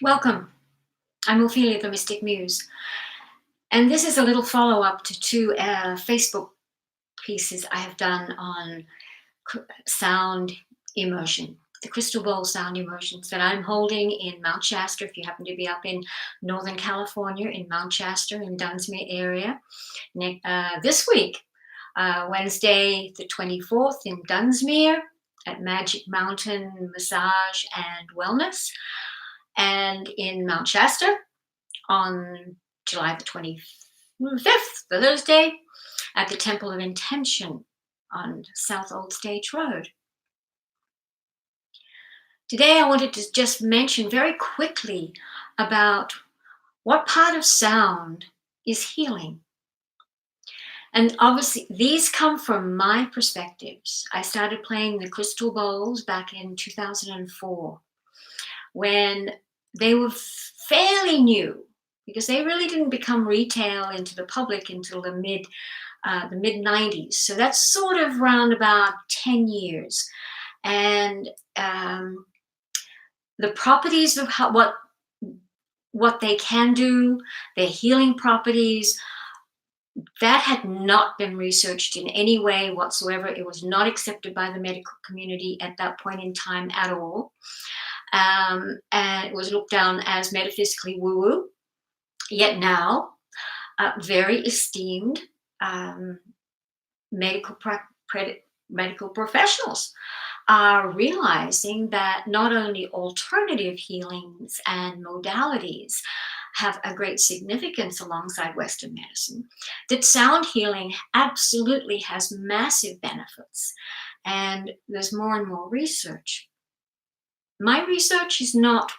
Welcome. I'm Ophelia, the Mystic Muse. And this is a little follow up to two Facebook pieces I have done on sound immersion, the Crystal Bowl Sound Immersions that I'm holding in Mount Shasta. If you happen to be up in Northern California, in Mount Shasta and Dunsmuir area, this week, Wednesday the 24th in Dunsmuir at Magic Mountain Massage and Wellness, and in Mount Shasta on July the 25th, the Thursday, at the Temple of Intention on South Old Stage Road. Today, I wanted to just mention very quickly about what part of sound is healing. And obviously, these come from my perspectives. I started playing the crystal bowls back in 2004 when they were fairly new, because they really didn't become retail into the public until the mid 90s. So that's sort of around about 10 years. And the properties of what they can do, their healing properties, that had not been researched in any way whatsoever. It was not accepted by the medical community at that point in time at all. And it was looked down as metaphysically woo-woo. Yet now, very esteemed medical professionals are realizing that not only alternative healings and modalities have a great significance alongside Western medicine, that sound healing absolutely has massive benefits. And there's more and more research. My research is not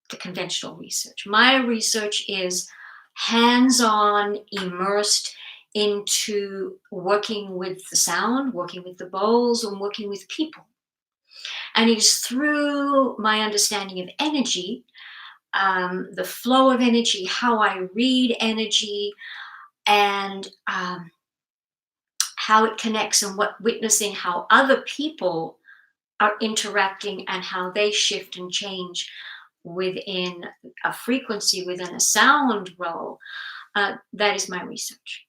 the conventional research. My research is hands-on, immersed into working with the sound, working with the bowls, and working with people. And it is through my understanding of energy, the flow of energy, how I read energy, and how it connects, and witnessing how other people are interacting and how they shift and change within a frequency, within a sound role. That is my research.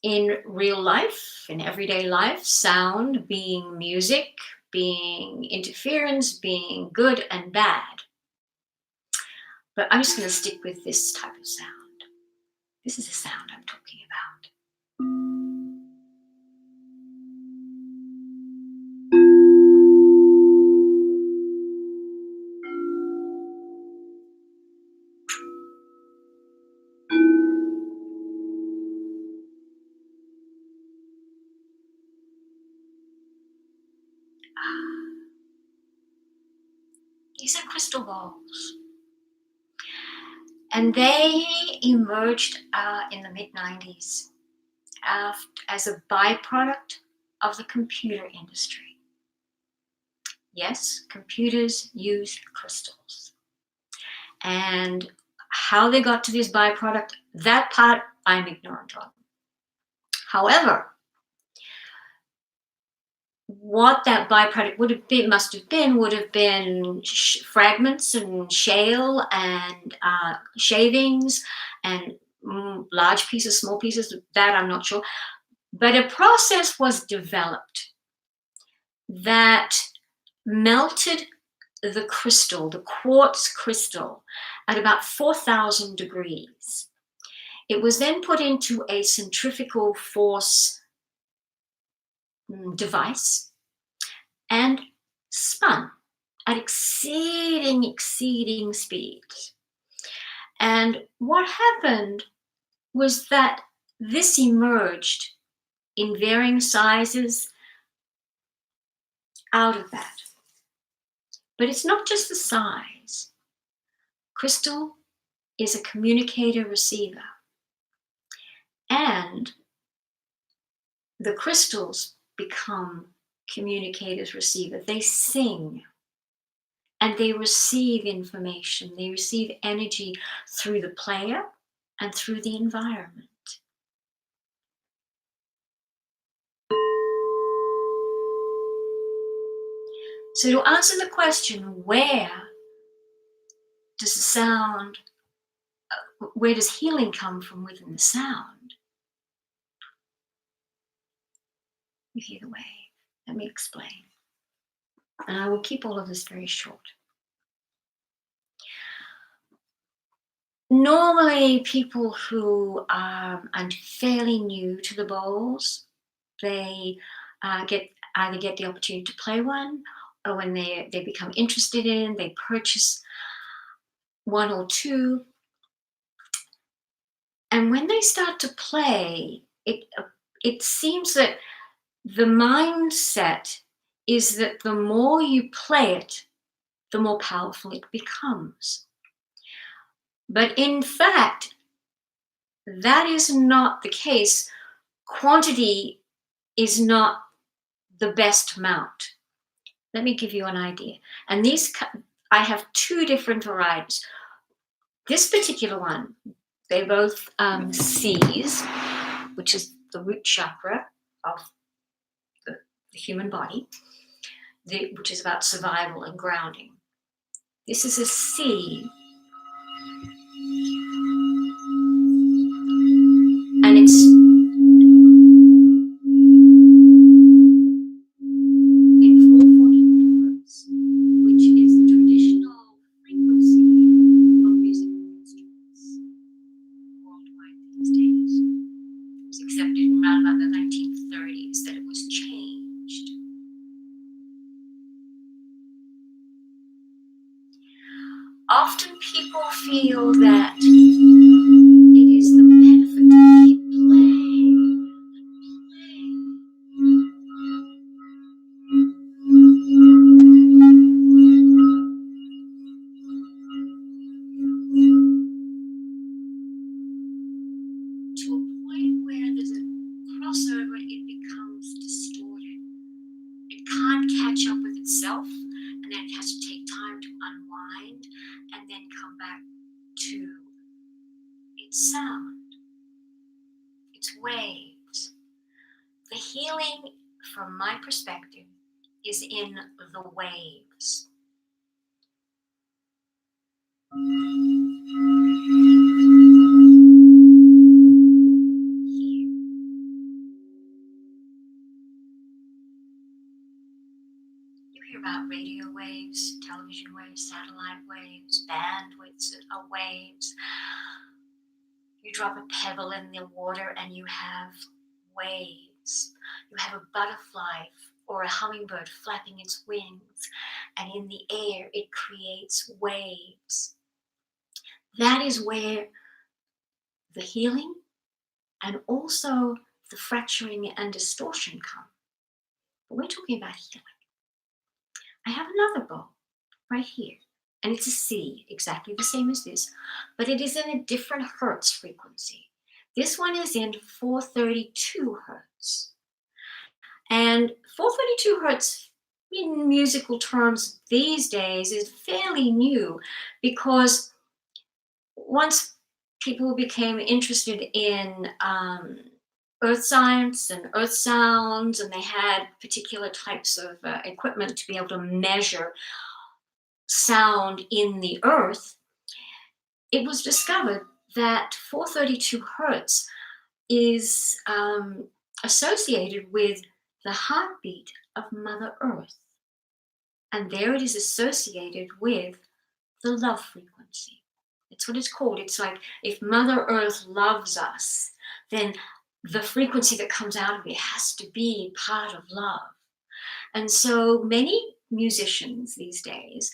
In real life, in everyday life, sound being music, being interference, being good and bad. But I'm just going to stick with this type of sound. This is the sound I'm talking about. These are crystal balls. And they emerged in the mid-90s as a byproduct of the computer industry. Yes, computers use crystals. And how they got to this byproduct, that part I'm ignorant of. However, what that byproduct must have been fragments and shale and shavings and large pieces, small pieces. That I'm not sure. But a process was developed that melted the crystal, the quartz crystal, at about 4,000 degrees. It was then put into a centrifugal force device and spun at exceeding speeds. And what happened was that this emerged in varying sizes out of that. But it's not just the size. Crystal is a communicator receiver. And the crystals become communicators receiver. They sing and they receive information. They receive energy through the player and through the environment. So to answer the question, does the sound, where does healing come from within the sound? You hear the wave. Let me explain. And I will keep all of this very short. Normally, people who are fairly new to the bowls, they either get the opportunity to play one, or when they become interested in, they purchase one or two. And when they start to play, it seems that the mindset is that the more you play it, the more powerful it becomes. But in fact, that is not the case. Quantity is not the best amount. Let me give you an idea. And I have two different varieties. This particular one, they both C's, which is the root chakra of the human body, which is about survival and grounding. This is a C, and it's in 440 hertz, which is the traditional frequency of musical instruments worldwide these days. It was accepted around about the 1930s that it was changed. Often people feel that it is the benefit to keep playing and playing. To a point where there's a crossover, it becomes distorted. It can't catch up with itself, and then it has to take time to unwind and then come back to its sound, its waves. The healing, from my perspective, is in the waves. Here. You hear about radio waves, television waves, satellite waves, bandwidths of waves. You drop a pebble in the water and you have waves. You have a butterfly or a hummingbird flapping its wings, and in the air it creates waves. That is where the healing and also the fracturing and distortion come. But we're talking about healing. I have another bowl right here, and it's a C, exactly the same as this, but it is in a different hertz frequency. This one is in 432 hertz. And 432 hertz in musical terms these days is fairly new, because once people became interested in earth science and earth sounds, and they had particular types of equipment to be able to measure sound in the earth, it was discovered that 432 hertz is associated with the heartbeat of Mother Earth. And there it is associated with the love frequency. That's what it's called. It's like if Mother Earth loves us, then the frequency that comes out of it has to be part of love. And so many musicians these days,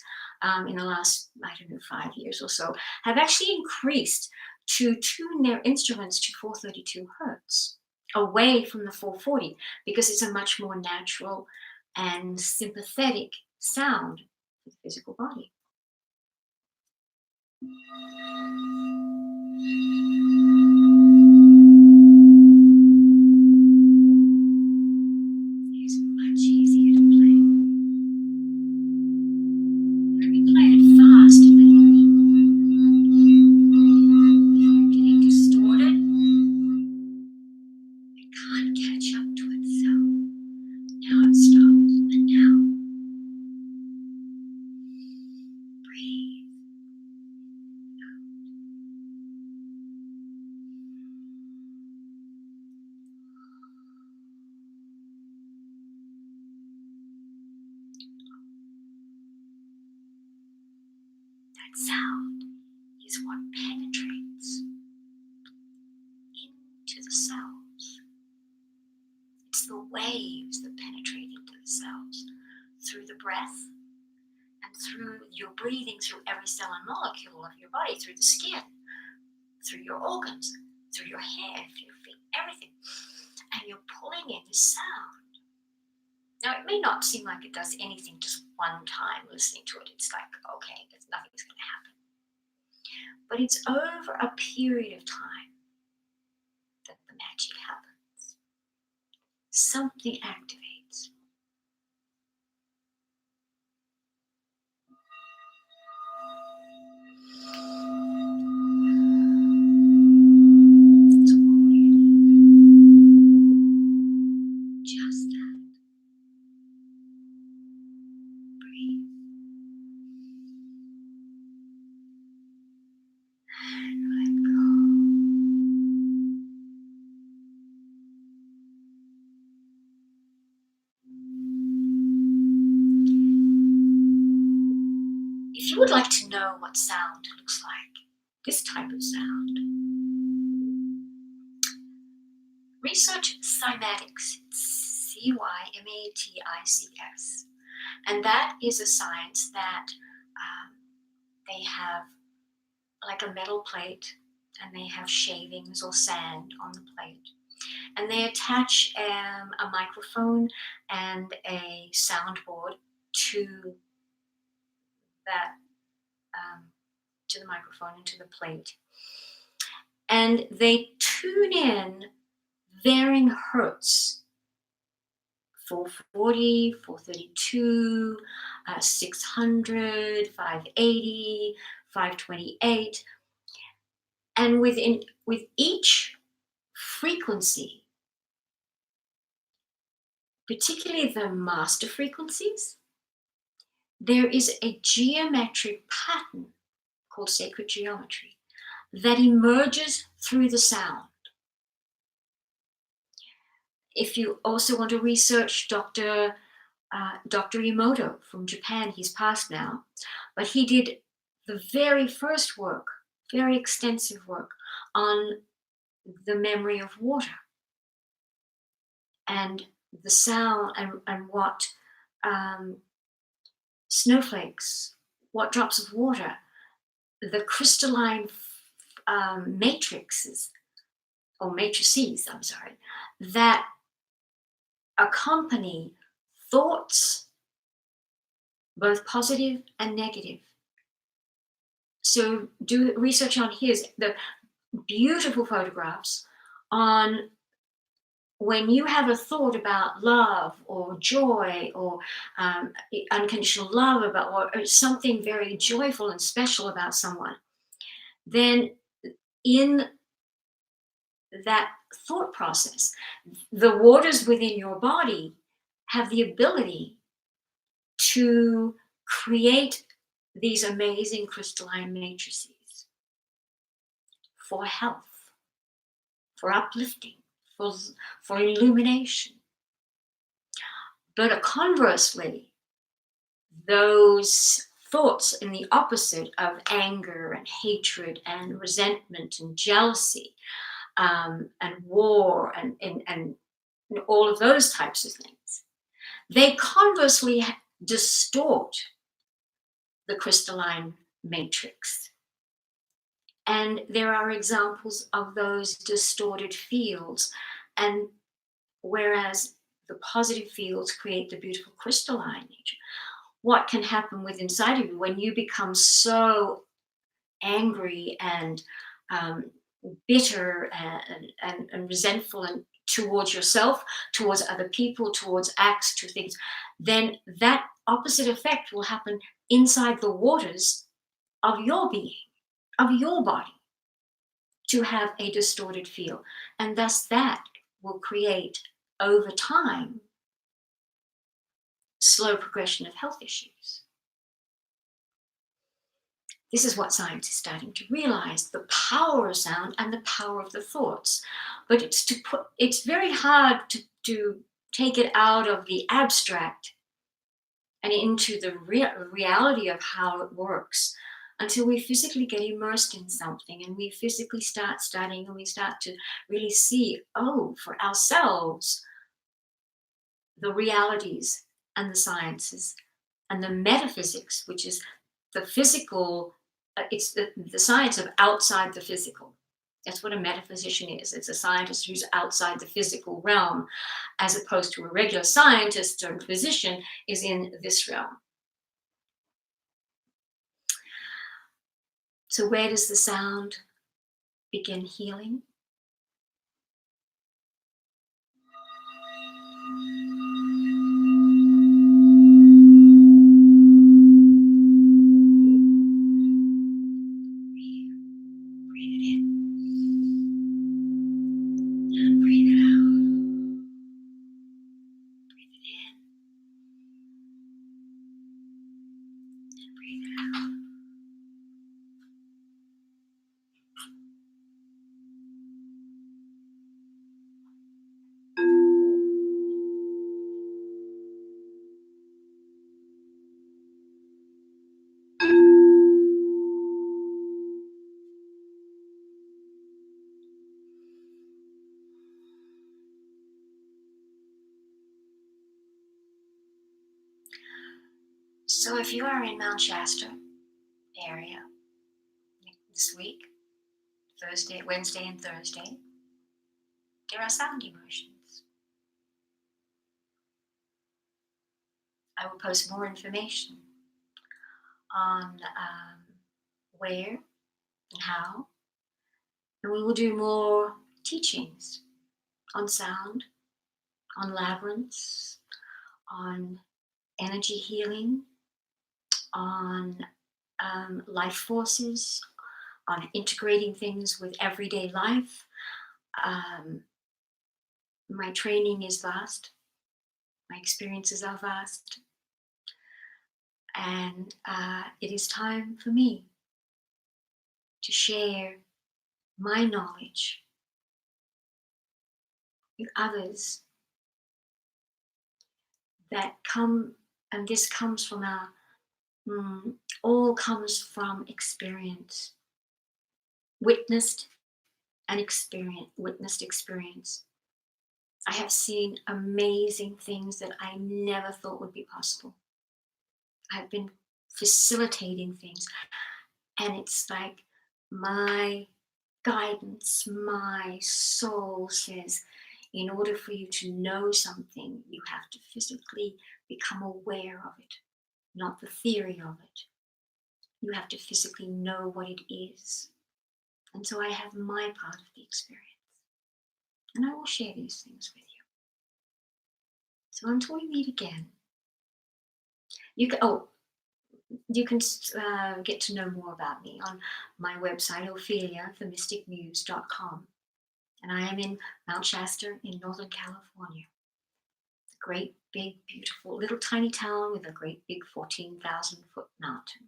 in the last, 5 years or so, have actually increased to tune their instruments to 432 hertz, away from the 440, because it's a much more natural and sympathetic sound for the physical body. It's much easier to play. Let me play it fast a little bit. Getting distorted. It can't catch up to itself. Now it stops, and now. That sound is what penetrates into the cells. It's the waves that penetrate into the cells through the breath and through your breathing, through every cell and molecule of your body, through the skin, through your organs, through your hair, through your feet, everything. And you're pulling in this sound. Now, it may not seem like it does anything just one time listening to it. It's like, okay, nothing's going to happen. But it's over a period of time that the magic happens. Something activates. Just that. Breathe. And let go. If you would like to know what sound looks like, this type of sound, research cymatics. It's cymatics. And that is a science that they have like a metal plate, and they have shavings or sand on the plate. And they attach a microphone and a soundboard to that, to the microphone and to the plate. And they tune in varying hertz, 440, 432, 600, 580, 528. And with each frequency, particularly the master frequencies, there is a geometric pattern called sacred geometry that emerges through the sound. If you also want to research Dr. Emoto from Japan, he's passed now, but he did the very first work, very extensive work on the memory of water and the sound and what snowflakes, what drops of water, the crystalline matrices, that accompany thoughts, both positive and negative. So do research on the beautiful photographs on when you have a thought about love or joy or unconditional love or something very joyful and special about someone, then in that thought process, the waters within your body have the ability to create these amazing crystalline matrices for health, for uplifting, for illumination. But conversely, those thoughts in the opposite of anger and hatred and resentment and jealousy and war and all of those types of things, they conversely distort the crystalline matrix. And there are examples of those distorted fields. And whereas the positive fields create the beautiful crystalline nature, what can happen with inside of you when you become so angry and bitter and resentful and towards yourself, towards other people, towards acts, to things, then that opposite effect will happen inside the waters of your being, of your body, to have a distorted feel. And thus that will create, over time, slow progression of health issues. This is what science is starting to realize, the power of sound and the power of the thoughts. But it's very hard to take it out of the abstract and into the reality of how it works. until we physically get immersed in something and we physically start studying and we start to really see, oh, for ourselves, the realities and the sciences and the metaphysics, which is the physical, it's the science of outside the physical. That's what a metaphysician is. It's a scientist who's outside the physical realm, as opposed to a regular scientist or physician is in this realm. So, where does the sound begin healing? Breathe it in and breathe it out. Breathe it in and breathe it out. So, if you are in Mount Shasta area this week, Thursday, Wednesday, and Thursday, there are sound immersions. I will post more information on where and how, and we will do more teachings on sound, on labyrinths, on energy healing, on life forces, on integrating things with everyday life. My training is vast, my experiences are vast, and it is time for me to share my knowledge with others that come, and this comes from our, all comes from experience, witnessed witnessed experience. I have seen amazing things that I never thought would be possible. I've been facilitating things, and it's like my guidance, my soul says, in order for you to know something, you have to physically become aware of it, not the theory of it. You have to physically know what it is. And so I have my part of the experience. And I will share these things with you. So until we meet again, you can, you can get to know more about me on my website, Ophelia, themysticmuse.com. And I am in Mount Shasta in Northern California. It's a great, big, beautiful, little tiny town with a great big 14,000 foot mountain.